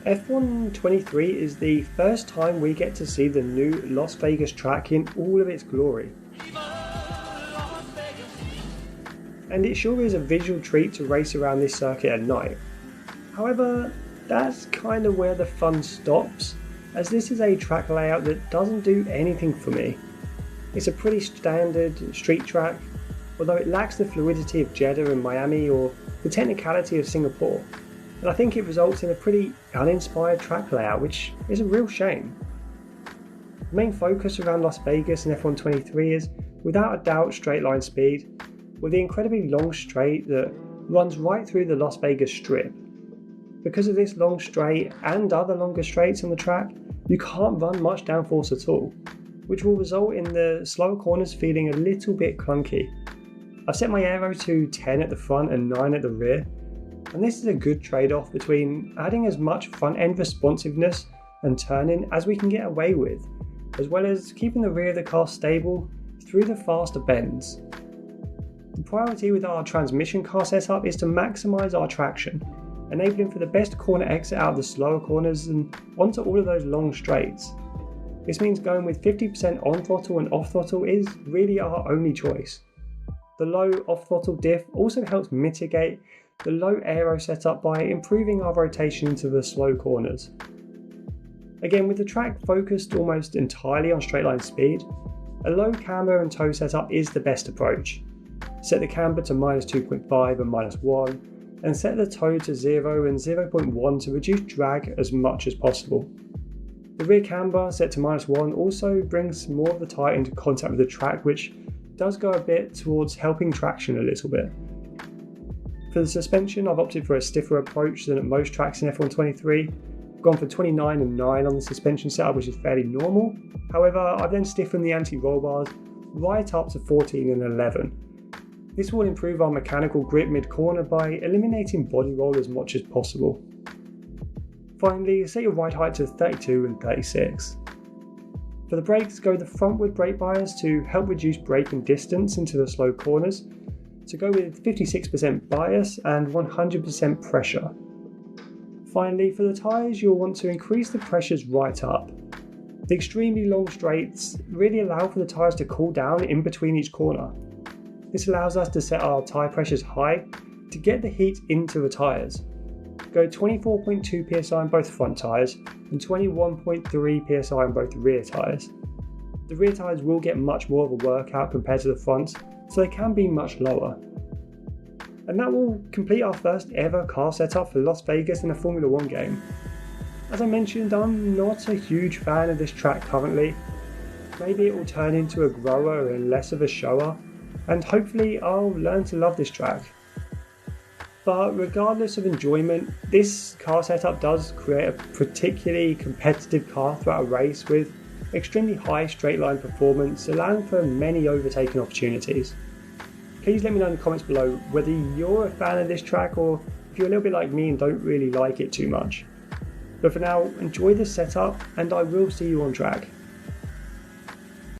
F1 is the first time we get to see the new Las Vegas track in all of its glory. And it sure is a visual treat to race around this circuit at night. However, that's kind of where the fun stops, as this is a track layout that doesn't do anything for me. It's a pretty standard street track, although it lacks the fluidity of Jeddah and Miami or the technicality of Singapore. And I think it results in a pretty uninspired track layout, which is a real shame. The main focus around Las Vegas and F1 is, without a doubt, straight line speed, with the incredibly long straight that runs right through the Las Vegas Strip. Because of this long straight and other longer straights on the track, you can't run much downforce at all, which will result in the slower corners feeling a little bit clunky. I've set my aero to 10 at the front and 9 at the rear, and this is a good trade-off between adding as much front-end responsiveness and turning as we can get away with, as well as keeping the rear of the car stable through the faster bends. The priority with our transmission car setup is to maximise our traction, enabling for the best corner exit out of the slower corners and onto all of those long straights. This means going with 50% on throttle and off throttle is really our only choice. The low off throttle diff also helps mitigate the low aero setup by improving our rotation into the slow corners. Again, with the track focused almost entirely on straight line speed, a low camber and toe setup is the best approach. Set the camber to -2.5 and -1, and set the toe to 0 and 0.1 to reduce drag as much as possible. The rear camber set to -1 also brings more of the tyre into contact with the track, which does go a bit towards helping traction a little bit. For the suspension, I've opted for a stiffer approach than at most tracks in F1 I've gone for 29 and 9 on the suspension setup, which is fairly normal. However, I've then stiffened the anti-roll bars right up to 14 and 11. This will improve our mechanical grip mid-corner by eliminating body roll as much as possible. Finally, set your ride height to 32 and 36. For the brakes, go with the frontward brake bias to help reduce braking distance into the slow corners, to go with 56% bias and 100% pressure. Finally, for the tyres, you'll want to increase the pressures right up. The extremely long straights really allow for the tyres to cool down in between each corner. This allows us to set our tyre pressures high to get the heat into the tyres. Go 24.2 psi on both front tyres and 21.3 psi on both rear tyres. The rear tyres will get much more of a workout compared to the fronts, so they can be much lower. And that will complete our first ever car setup for Las Vegas in a Formula 1 game. As I mentioned, I'm not a huge fan of this track currently. Maybe it will turn into a grower and less of a shower, and hopefully I'll learn to love this track. But regardless of enjoyment, this car setup does create a particularly competitive car throughout a race with extremely high straight line performance, allowing for many overtaking opportunities. Please let me know in the comments below whether you're a fan of this track or if you're a little bit like me and don't really like it too much. But for now, enjoy this setup and I will see you on track.